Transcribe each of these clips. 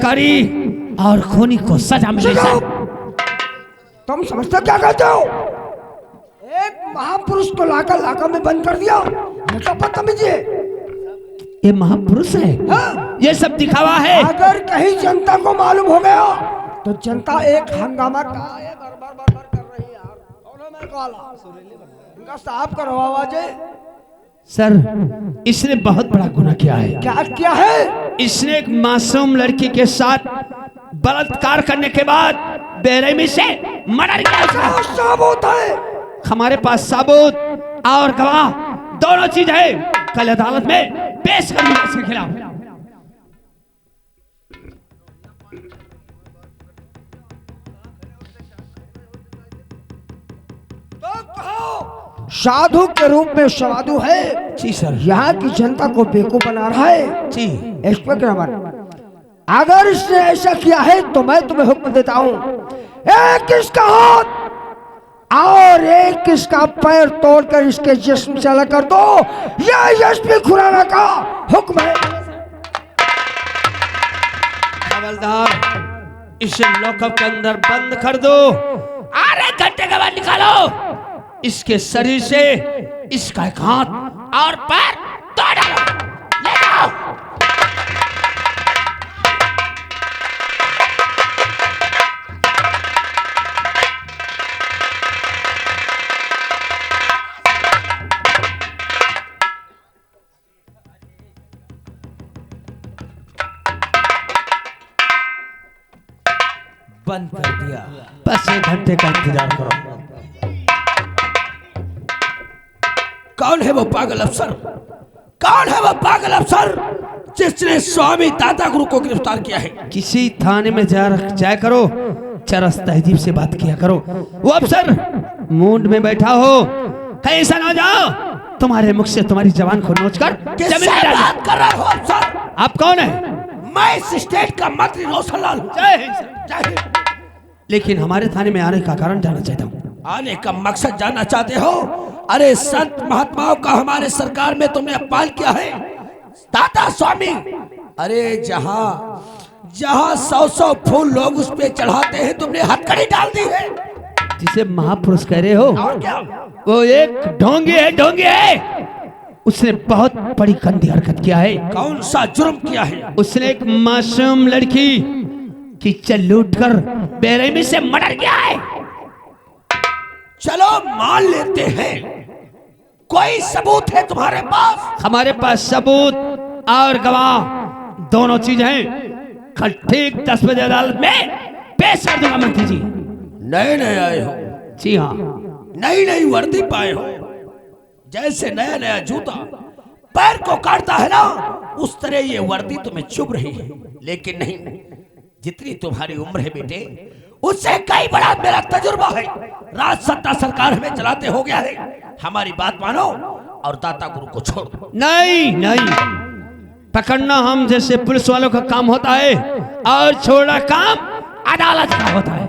बलात्कारी और खूनी को सजा मिले। तुम समझते क्या कहते हो? एक महापुरुष को लाकर लाका में बंद कर दिया, ये तो बदतमीजी है। ये महापुरुष है? हाँ? ये सब दिखावा है। अगर कहीं जनता को मालूम हो गया तो जनता एक हंगामा का बर कर रही है यार। इनका साफ करो आवाज। सर, इसने बहुत बड़ा गुनाह किया है। क्या किया है? इसने एक मासूम लड़की के साथ बलात्कार करने के बाद बेरहमी से मर्डर किया। सबूत है? हमारे पास सबूत और गवाह दोनों चीज है। कल अदालत में पेश करेंगे इसके खिलाफ। तो कहो साधु के रूप में साधु है। जी सर। यहाँ की जनता को बेवकूफ बना रहा है। जी। इंस्पेक्टर अमर, अगर इसने ऐसा किया है तो मैं तुम्हें हुक्म देता हूँ, एक इसका हाथ और एक इसका पैर तोड़कर इसके जिस्म से अलग कर दो। यह एसपी खुराना का हुक्म है। हवलदार, इसे लॉकअप के अंदर बंद कर दो। 8 घंटे के बाद निकालो। इसके शरीर से इसका एक हाथ और पैर तोड़ डालो। ले जाओ। बंद कर दिया। बस 1 घंटे का इंतजार करो। कौन है वो पागल अफसर? कौन है वो पागल अफसर जिसने स्वामी दाता गुरु को गिरफ्तार किया है? किसी थाने में जाया करो, चरस तहजीब से बात किया करो। वो अफसर मूड में बैठा हो, कहीं ऐसा ना जाओ तुम्हारे मुख से तुम्हारी जबान को नोचकर जमीन में डाल दूं। बात कर रहा हो अफसर? आप कौन है? मैं इस स्टेट का मंत्री रोशनलाल हूं। जय हिंद सर। जय हिंद। लेकिन हमारे थाने में आने का कारण जानना चाहता हूँ। आने का मकसद जानना चाहते हो? अरे संत महात्माओं का हमारे सरकार में तुमने अपमान किया है। दाता स्वामी, अरे जहां 100 फूल लोग उस पे चढ़ाते हैं, तुमने हथकड़ी डाल दी है। जिसे महापुरुष कह रहे हो, और क्या? वो एक ढोंगी है। उसने बहुत बड़ी गंदी हरकत किया है। कौन सा जुर्म किया है? उसने एक मासूम लड़की की चल लूट कर बेरहमी से मर्डर किया है। चलो मान लेते हैं। कोई सबूत है तुम्हारे पास? हमारे पास सबूत और गवाह दोनों चीज हैं। कल ठीक 10 बजे अदालत में पेश कर दूंगा मंत्री जी। नए नए आए हो? जी हाँ। नई नई वर्दी पाए हो। जैसे नया नया जूता पैर को काटता है ना, उस तरह ये वर्दी तुम्हें चुभ रही है। लेकिन नहीं, जितनी तुम्हारी उम्र है बेटे, उससे कई बड़ा मेरा तजुर्बा है। राज सत्ता सरकार हमें चलाते हो गया है। हमारी बात मानो और दाता गुरु को छोड़ दो। नहीं, पकड़ना हम जैसे पुलिस वालों का काम होता है और छोड़ना काम अदालत का होता है।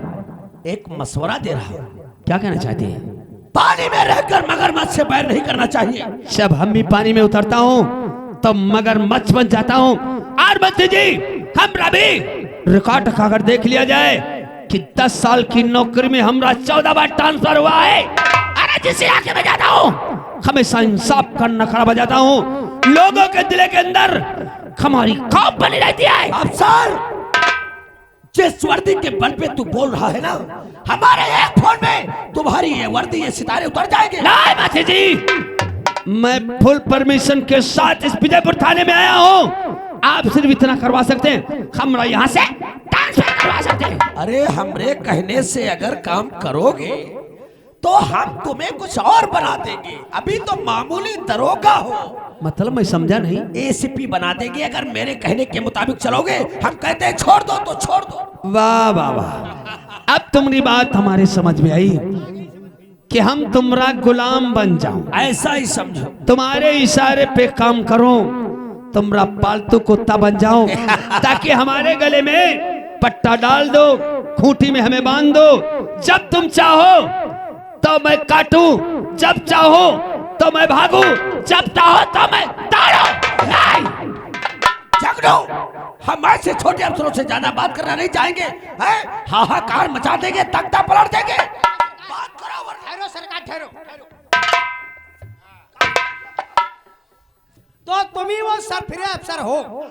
एक मशवरा दे रहा हूं। क्या कहना चाहते हैं? पानी में रहकर मगरमच्छ से बैर नहीं करना चाहिए। जब हम भी पानी में उतरता हूँ तो मगरमच्छ बन जाता हूँ। और मंत्री जी, हमरा भी रिकॉर्ड अगर देख लिया जाए कि 10 साल की नौकरी में हमरा 14 बार ट्रांसफर हुआ है। अरे जिस इलाके में जाता हूँ हमेशा इंसाफ करना खड़ा बजाता हूँ। लोगों के दिल के अंदर हमारी खौफ बनी रहती है। अफसर, जिस वर्दी के बल पे तू बोल रहा है ना, हमारे एक फोन में तुम्हारी ये वर्दी, ये सितारे उतर जाएंगे। नहीं माथे जी, मैं फुल परमिशन के साथ इस विजयपुर थाने में आया हूँ। आप सिर्फ इतना करवा सकते हैं, हमरा यहाँ से ट्रांसफर करवा सकते हैं। अरे हमरे कहने से अगर काम करोगे तो हम तुम्हें कुछ और बना देंगे। अभी तो मामूली दरोगा हो। मतलब मैं समझा नहीं। एसीपी बना देंगे अगर मेरे कहने के मुताबिक चलोगे। हम कहते हैं छोड़ दो तो छोड़ दो। वाह वाह वाह, अब तुम्हारी बात हमारे समझ में आई कि हम तुम्हारा गुलाम बन जाऊं। ऐसा ही समझो। तुम्हारे इशारे पे काम करो, तुम्हारा पालतू कुत्ता बन जाऊं ताकि हमारे गले में पट्टा डाल दो, खूंटी में हमें बांध दो। जब तुम चाहो तो मैं काटूं, जब चाहो तो मैं भागूं, जब चाहो तो मैं दौड़ूं। झगड़ो हम ऐसे छोटे अफसरों से ज्यादा बात करना नहीं चाहेंगे, हैं? हाहाकार मचा देंगे, तख्ता पलट देंगे। बात करो वरना। ठहरो सरकार, ठहरो। तो तुम ही वो सरफिरे अफसर हो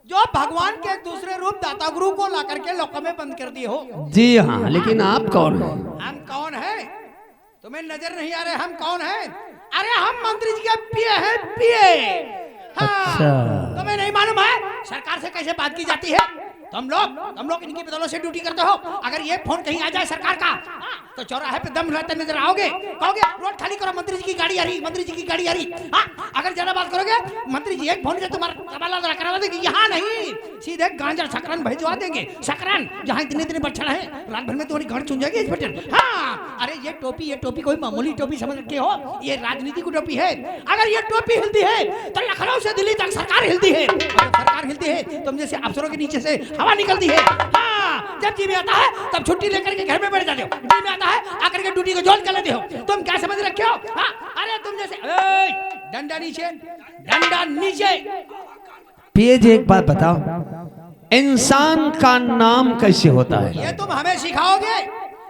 जो भगवान के दूसरे रूप दाता गुरु को ला करके लोकों में बंद कर दिए हो। जी हाँ, लेकिन आप कौन हैं? हम कौन हैं? तुम्हें नजर नहीं आ रहे हम कौन हैं? अरे हम मंत्री जी के पिए हैं, पिए। हाँ, अच्छा। तुम्हें नहीं मालूम है सरकार से कैसे बात की जाती है? तुम लोग इनकी बदौलत से ड्यूटी करते हो। अगर ये फोन कहीं आ जाए सरकार का, तो चौराहे पे दम हिलाते नजर आओगे, कहोगे रोड खाली करो, मंत्री जी की गाड़ी आ रही, मंत्री जी की गाड़ी आ रही। अगर ज्यादा बात करोगे, मंत्री जी एक फोन से तुम्हारा तबादला करवा देंगे। यहाँ नहीं, सीधे गांजा सकरन भिजवा देंगे। सकरन जहाँ इतने बच्चा है, रात भर में तुम्हारी गांड चुन जाएगी इंस्पेक्टर। हाँ, अरे ये टोपी कोई मामूली टोपी समझ रखे हो? ये राजनीति की टोपी है। अगर ये टोपी हिलती है तो लखनऊ से दिल्ली तक सरकार हिलती है। सरकार हिलती है, तुम जैसे अफसरों के नीचे से हवा निकलती है। हाँ, जब जी में आता है तब छुट्टी लेकर के घर में बैठ जाते हो। जी में आता है आकर के ड्यूटी को जोड़ कर लेते हो। तुम क्या समझ रखे हो? हाँ, अरे तुम जैसे डंडा नीचे, डंडा नीचे। पिए जी एक बात बताओ, इंसान का नाम कैसे होता है? ये तुम हमें सिखाओगे,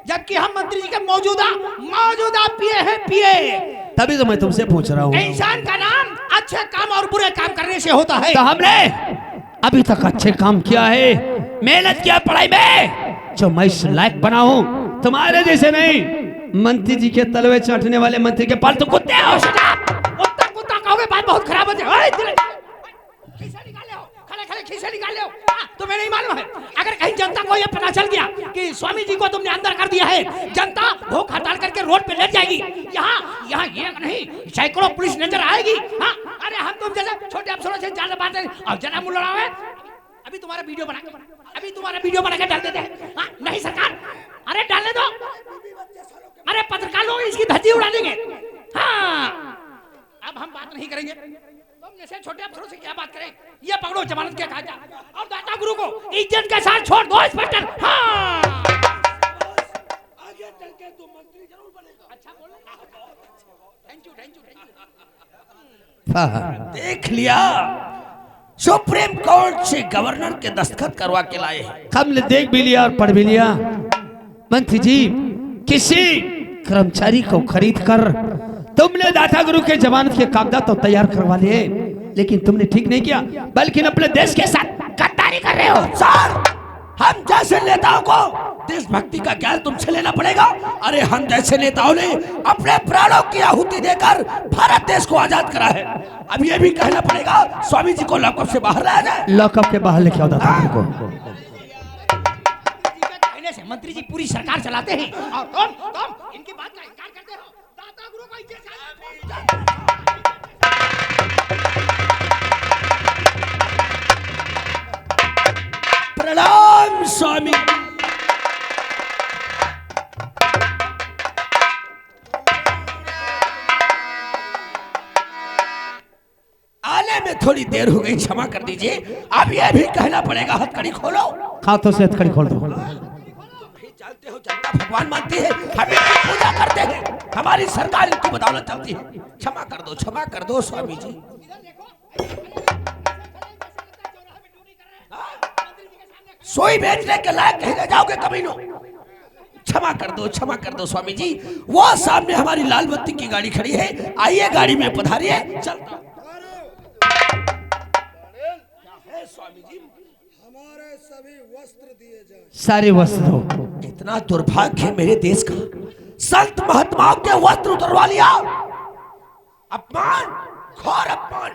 जबकि हम मंत्री जी के मौजूदा पिए हैं, पिए। तभी तो मैं तुमसे पूछ रहा हूँ। इंसान का नाम अच्छे काम और बुरे काम करने से होता है। तो हमने अभी तक अच्छे काम किया है, मेहनत किया पढ़ाई में, जो मैं इस लायक बना हूँ। तुम्हारे जैसे नहीं, मंत्री जी के तलवे चाटने वाले मंत्री के पालतू कुत्ते हो। कुत्ता कहोगे बात बहुत खराब हो जाए। खीसे निकाले हो, खड़े खीसे निकाले हो। तुम्हें नहीं मालूम है, अगर कहीं जनता को यह पता चल गया कि स्वामी जी को तुमने अंदर कर दिया है, जनता भूख हड़ताल करके रोड पे लेट जाएगी। यहाँ एक नहीं सैकड़ों पुलिस नजर आएगी। हाँ, अरे हम तुम जैसे छोटे अफसरों से ज्यादा बातें और ज्यादा मुंह लड़ाओगे। अभी तुम्हारा वीडियो बना के डाल देते हैं। हाँ, नहीं सरकार, अरे डालने दो। अरे पत्रकार लोग इसकी धज्जी उड़ा देंगे। हाँ, अब हम बात नहीं करेंगे। तुम जैसे छोटे अफसरों से क्या बात करें? ये पकड़ो जमानत के कागजात और दाता गुरु को इज्जत के साथ छोड़ दो इंस्पेक्टर। हाँ, आगे चल के तुम मंत्री जरूर बनेगा। अच्छा बोलो। Thank you. देख लिया, सुप्रीम कोर्ट से गवर्नर के दस्तखत करवा के लाए हैं। हमने देख भी लिया और पढ़ भी लिया। मंत्री जी, किसी कर्मचारी को खरीद कर तुमने दाता गुरु के जमानत के कागजात तो तैयार करवा लिए, लेकिन तुमने ठीक नहीं किया, बल्कि अपने देश के साथ गद्दारी कर रहे हो। सर, हम जैसे नेताओं को देशभक्ति का ज्ञान तुमसे लेना पड़ेगा। अरे हम जैसे नेताओं ने अपने प्राणों की आहुति देकर भारत देश को आजाद करा है। अब ये भी कहना पड़ेगा स्वामी जी को लॉकअप से बाहर लाया जाए। लॉकअप के बाहर लेके आओ दाता गुरु को। कहने से मंत्री जी पूरी सरकार चलाते हैं और तुम इनकी बात का इनकार करते हो। दाता गुरु को इज्जत प्रणाम स्वामी। आने में थोड़ी देर हो गई, क्षमा कर दीजिए। अब यह भी कहना पड़ेगा हथकड़ी खोलो। हाथों से हथकड़ी खोल दो। तुम भी जानते हो जनता भगवान मानती है, हम इनकी पूजा करते हैं, हमारी सरकार इनकी बदौलत चलती है। क्षमा कर दो स्वामी जी। सोई बेचने के लायक कहीं ले जाओगे कमीनों। क्षमा कर दो स्वामी जी। वो सामने हमारी लाल बत्ती की गाड़ी खड़ी है, आइए गाड़ी में पधारिए। चलता स्वामी जी, हमारे सभी वस्त्र दिए जाएं। सारे वस्त्र दो। इतना दुर्भाग्य है मेरे देश का, संत महात्माओं के वस्त्र उतरवा लिया। अपमान, घोर अपमान।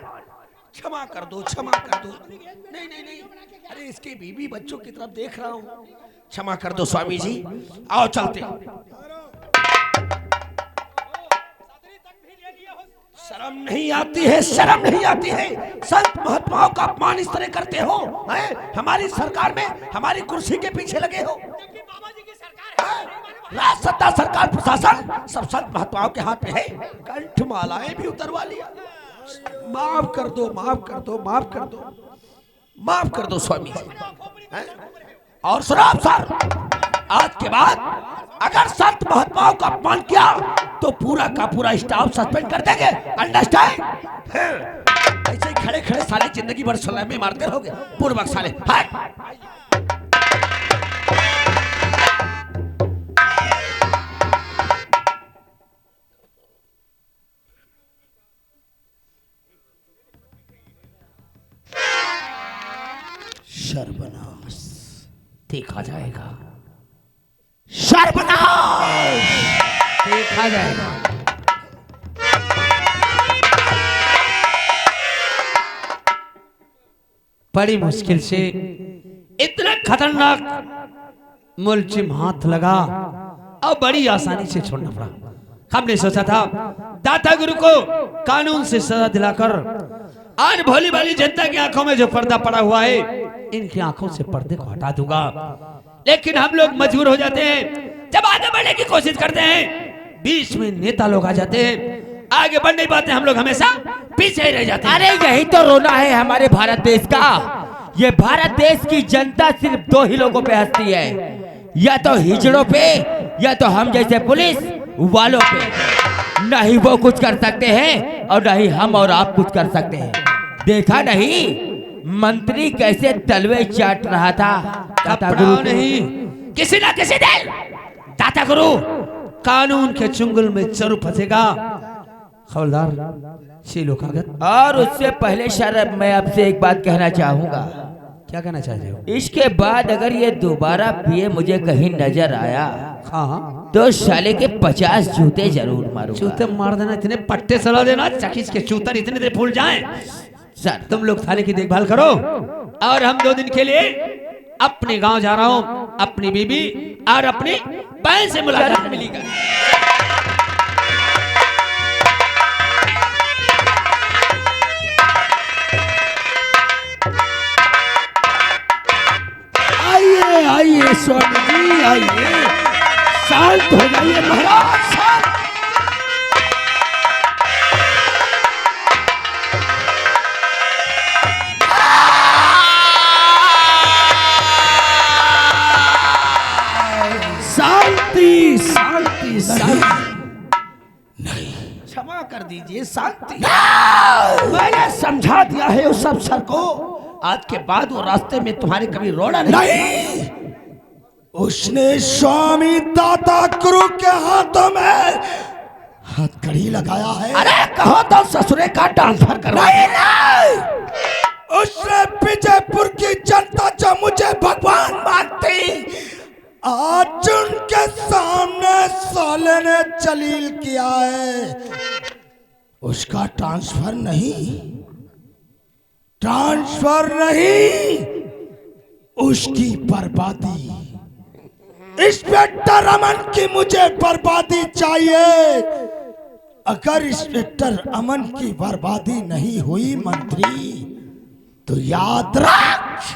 क्षमा कर दो। नहीं, अरे इसके बीवी बच्चों की तरफ देख रहा हूँ। क्षमा कर दो स्वामी जी, आओ चलते। शर्म नहीं आती है। संत महात्माओं का अपमान इस तरह करते हो, हैं? हमारी सरकार में हमारी कुर्सी के पीछे लगे हो। राज सत्ता, सरकार, प्रशासन सब संत महात्माओं के हाथ में है। कंठ मालाएं भी उतरवा लिया। माफ कर दो स्वामी जी। हैं? और सुनो सर, आज के बाद अगर संत महात्माओं का अपमान किया तो पूरा का पूरा स्टाफ सस्पेंड कर देंगे। अंडरस्टैंड? ऐसे ही खड़े खड़े साले जिंदगी भर सलामी मारते रहोगे। पूर्वक साले हट। सर्वनाश देखा जाएगा, सर्वनाश देखा जाएगा। बड़ी मुश्किल से इतना खतरनाक मुलजिम हाथ लगा और बड़ी आसानी से छोड़ना पड़ा। हमने सोचा था दाता गुरु को कानून से सजा दिलाकर आज भोली भाली जनता की आंखों में जो पर्दा पड़ा हुआ है, इनकी आंखों से पर्दे को हटा दूंगा। लेकिन हम लोग मजबूर हो जाते हैं। जब आगे बढ़ने की कोशिश करते हैं, बीच में नेता लोग आ जाते हैं, आगे बढ़ नहीं पाते। हम लोग हमेशा पीछे ही रह जाते हैं। अरे यही तो रोना है हमारे भारत देश का। ये भारत देश की जनता सिर्फ दो ही लोगों पे हंसती है, या तो हिजड़ों पे या तो हम जैसे पुलिस वालों पे। नहीं वो कुछ कर सकते हैं और नहीं हम और आप कुछ कर सकते हैं। देखा नहीं मंत्री कैसे तलवे चाट रहा था दाता गुरु नहीं, किसी ना किसी दिन दाता गुरु कानून के चुंगल में जरूर फंसेगा। खबरदार शीलो कागज। और उससे पहले सर मैं आपसे एक बात कहना चाहूंगा। क्या कहना चाहते हो? इसके बाद अगर ये दोबारा पिए मुझे कहीं नजर आया, हाँ, तो साले के 50 जूते जरूर मारूंगा। जूते मार देना, इतने पट्टे सला देना चकिस के चूतर इतने देर फूल जाएं। सर तुम लोग थाने की देखभाल करो और हम 2 दिन के लिए अपने गांव जा रहा हूं। अपनी बीबी और अपनी बहन से मुलाकात मिलेगा। आइए आइए स्वामी जी आइए, शांत हो जाइए महाराज, शांत। शांति शांति शांति। नहीं, क्षमा कर दीजिए, शांति। मैंने समझा दिया है उस अफसर को, आज के बाद वो रास्ते में तुम्हारे कभी रोड़ा नहीं। उसने स्वामी दाता गुरु के हाथों में हथकड़ी लगाया है। अरे कहो तो ससुरे का ट्रांसफर करवा। नहीं, उसने विजयपुर की जनता जो मुझे भगवान मानती, आज उनके सामने साले ने जलील किया है। उसका ट्रांसफर नहीं, ट्रांसफर नहीं, उसकी बर्बादी। इंस्पेक्टर अमन की मुझे बर्बादी चाहिए। अगर इंस्पेक्टर अमन की बर्बादी नहीं हुई मंत्री, तो याद रख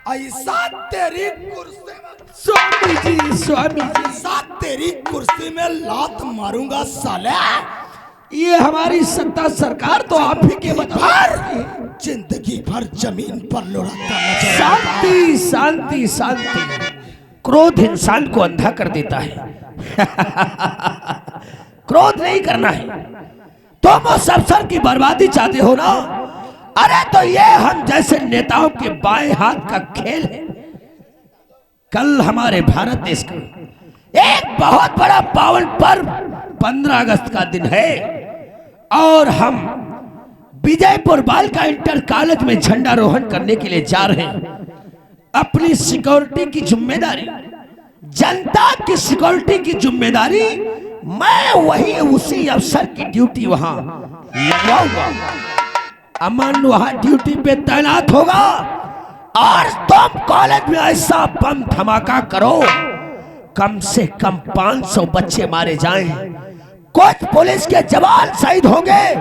ऐसा तेरी कुर्सी में, स्वामी जी ऐसा तेरी कुर्सी में लात मारूंगा साले। ये हमारी सत्ता सरकार तो आप ही के भर जिंदगी भर जमीन पर लुढ़कता नजर। शांति शांति शांति। क्रोध इंसान को अंधा कर देता है। क्रोध नहीं करना है। तुम उस अफसर की बर्बादी चाहते हो ना? अरे तो ये हम जैसे नेताओं के बाएं हाथ का खेल है। कल हमारे भारत देश का एक बहुत बड़ा पावन पर्व 15 अगस्त का दिन है और हम विजयपुर बालिका इंटर कॉलेज में झंडारोहण करने के लिए जा रहे हैं। अपनी सिक्योरिटी की जिम्मेदारी, जनता की सिक्योरिटी की जिम्मेदारी मैं वही उसी अफसर की ड्यूटी वहां लगवाऊंगा। अमन वहां ड्यूटी पे तैनात होगा और तुम कॉलेज में ऐसा बम धमाका करो कम से कम 500 बच्चे मारे जाएं, कुछ पुलिस के जवान शहीद होंगे,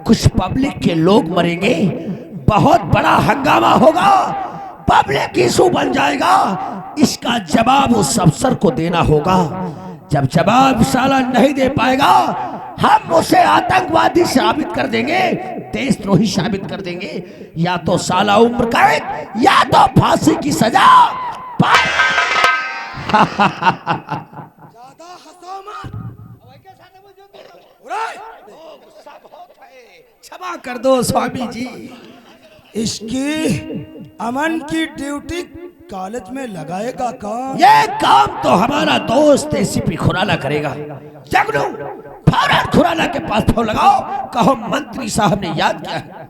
कुछ पब्लिक के लोग मरेंगे, बहुत बड़ा हंगामा होगा, पब्लिक इशू बन जाएगा। इसका जवाब उस अफसर को देना होगा। जब जवाब साला नहीं दे पाएगा, हम उसे आतंकवादी साबित कर देंगे, देशद्रोही साबित कर देंगे। या तो साला उम्र कैद या तो फांसी की सजा। ज्यादा हंसो मत। क्षमा कर दो स्वामी जी। इसकी अमन की ड्यूटी कॉलेज में लगाएगा काम। ये काम तो हमारा दोस्त एसीपी खुराना करेगा। जगनू फौरन खुराना के पास फोन लगाओ, कहो मंत्री साहब ने याद किया है।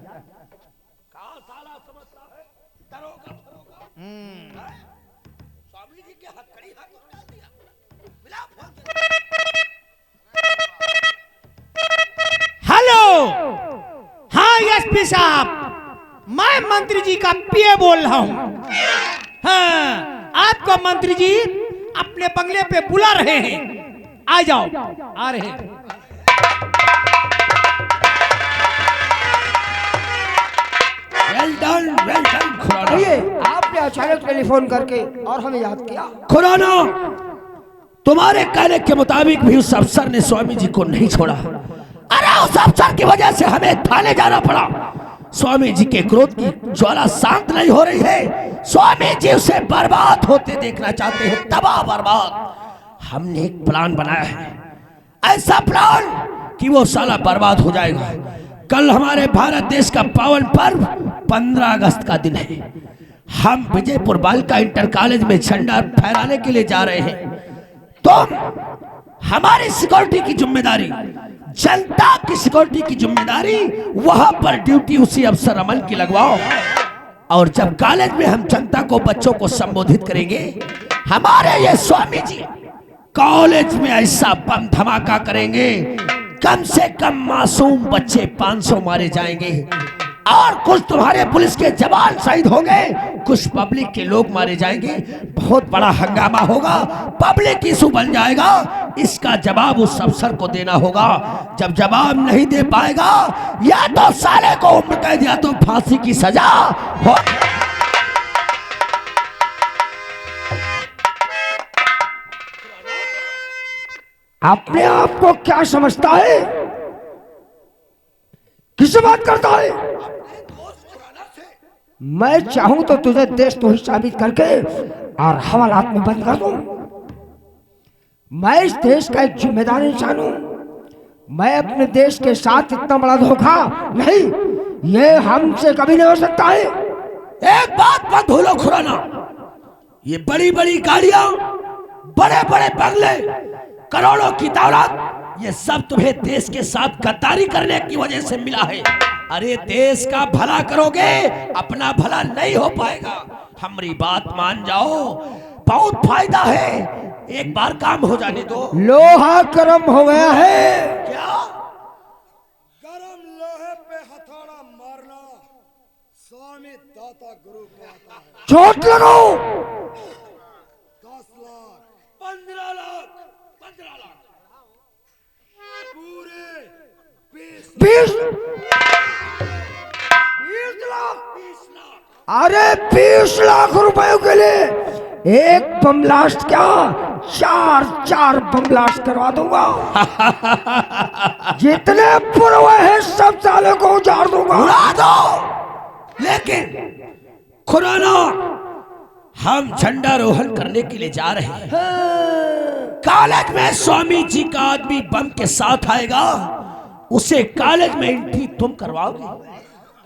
हेलो, हाँ एसपी साहब, मैं मंत्री जी का पीए बोल रहा हूँ। हाँ, आपको मंत्री जी अपने बंगले पे बुला रहे हैं, आ जाओ। आ रहे हैं। Well done Khurana. ये आपने अचानक टेलीफोन करके और हमें याद किया। खुराना, तुम्हारे कहने के मुताबिक भी उस अफसर ने स्वामी जी को नहीं छोड़ा। अरे उस अफसर की वजह से हमें थाने जाना पड़ा। स्वामी जी के क्रोध की ज्वाला शांत नहीं हो रही है। स्वामी जी उसे बर्बाद होते देखना चाहते हैं, तबाह बर्बाद। हमने एक प्लान बनाया है, ऐसा प्लान कि वो साला बर्बाद हो जाएगा। कल हमारे भारत देश का पावन पर्व 15 अगस्त का दिन है। हम विजयपुर बालिका इंटर कॉलेज में झंडा फहराने के लिए जा रहे हैं। तुम हमारी सिक्योरिटी की जिम्मेदारी, जनता की सिक्योरिटी की जिम्मेदारी वहां पर ड्यूटी उसी अफसर अमन की लगवाओ। और जब कॉलेज में हम जनता को, बच्चों को संबोधित करेंगे, हमारे ये स्वामी जी कॉलेज में ऐसा बम धमाका करेंगे, कम से कम मासूम बच्चे 500 मारे जाएंगे। और कुछ तुम्हारे पुलिस के जवान शहीद होंगे, कुछ पब्लिक के लोग मारे जाएंगे। बहुत बड़ा हंगामा होगा, पब्लिक इशू बन जाएगा। इसका जवाब उस अफसर को देना होगा। जब जवाब नहीं दे पाएगा, या तो साले को उम्र कैद या तो फांसी की सजा हो। अपने आप को क्या समझता है? किससे बात करता है? मैं चाहूं तो तुझे देशद्रोही साबित करके और हवालात में बंद कर दूं। मैं इस देश का एक जिम्मेदार इंसान हूं। मैं अपने देश के साथ इतना बड़ा धोखा नहीं, ये हमसे कभी नहीं हो सकता है। एक बात मत भूलो खुराना, ये बड़ी बड़ी गाड़ियां, बड़े बड़े बंगले, करोड़ों की दौलत, ये सब तुम्हें देश के साथ गद्दारी करने की वजह से मिला है। अरे देश का भला करोगे, अपना भला नहीं हो पाएगा। हमारी बात मान जाओ, बहुत फायदा है। एक बार काम हो जाने दो। लोहा गर्म हो गया है। क्या? गरम लोहे पे हथौड़ा मारना स्वामी दाता गुरु को आता है। चोट लगाओ। 10 लाख 15 लाख 15 लाख पूरे 20 20 लाख। अरे 20 लाख रुपए के लिए एक बम ब्लास्ट क्या, 4 बम ब्लास्ट करवा दूंगा। जितने पुरवे हैं सब साले को उजाड़ दूंगा। उड़ा दो। लेकिन खुराना, हम झंडारोहण करने के लिए जा रहे हैं। कॉलेज में स्वामी जी का आदमी बम के साथ आएगा, उसे कॉलेज में एंट्री तुम करवाओगे।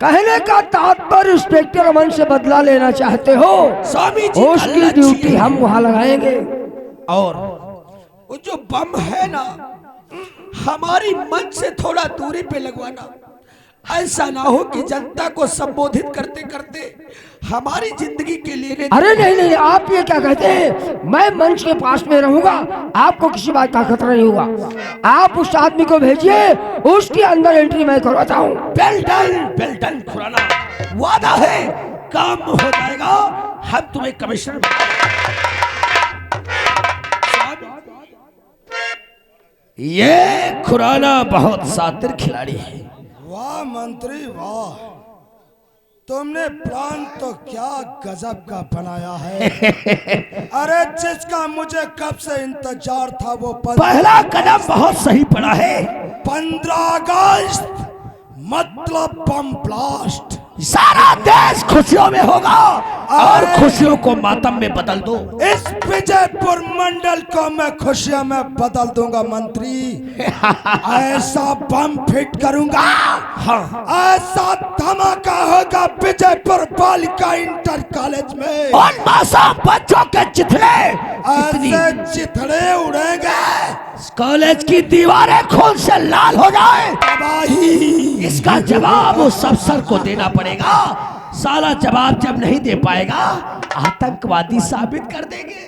कहने का तात्पर्य इंस्पेक्टर अमन से बदला लेना चाहते हो? स्वामी जी उसकी ड्यूटी हम वहां लगाएंगे। और वो जो बम है ना, हमारी मंच से थोड़ा दूरी पे लगवाना। ऐसा ना हो कि जनता को संबोधित करते करते हमारी जिंदगी के लिए। अरे नहीं नहीं, आप ये क्या कहते हैं? मैं मंच के पास में रहूंगा, आपको किसी बात का खतरा नहीं होगा। आप उस आदमी को भेजिए, उसके अंदर एंट्री मैं करवाता हूँ। वेल डन खुराना, वादा है काम हो जाएगा। हम तुम्हें कमिश्नर ये खुराना बहुत शातिर खिलाड़ी है। वाह मंत्री वाह, तुमने प्लान तो क्या गजब का बनाया है। अरे जिसका मुझे कब से इंतजार था वो पहला कदम बहुत सही पड़ा है। 15 अगस्त मतलब बम ब्लास्ट। सारा देश खुशियों में होगा और खुशियों को मातम में बदल दो। इस विजयपुर मंडल को मैं खुशियों में बदल दूंगा मंत्री। ऐसा बम फिट करूंगा, ऐसा धमाका होगा विजयपुर बालिका इंटर कॉलेज में। और मासूम बच्चों के चिथड़े, ऐसे चिथड़े उड़ेंगे, कॉलेज की दीवारें खून से लाल हो जाए। तबाही। इसका जवाब उस अफसर को देना पड़ेगा। साला जवाब जब नहीं दे पाएगा, आतंकवादी साबित कर देंगे।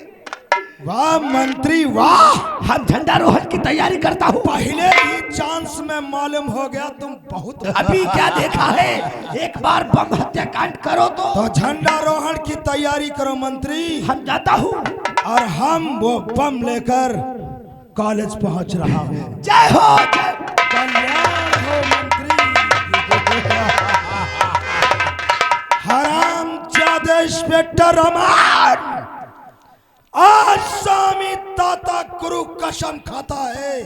वाह मंत्री वाह, हम झंडारोहण की तैयारी करता हूँ। पहले ही चांस में मालूम हो गया तुम बहुत। अभी क्या देखा है, एक बार बम हत्याकांड करो तो झंडारोहण की तैयारी करो मंत्री। हम जाता हूँ। और हम वो बम लेकर कॉलेज पहुंच रहा हूँ। जय हो। कल्याण हो मंत्री। हराम जादे इंस्पेक्टर रमान, आज स्वामी ताता गुरु कसम खाता है,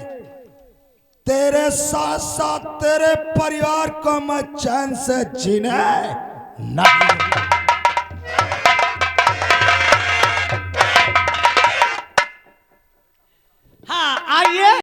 तेरे साथ साथ तेरे परिवार को मैं चैन से जीने नहीं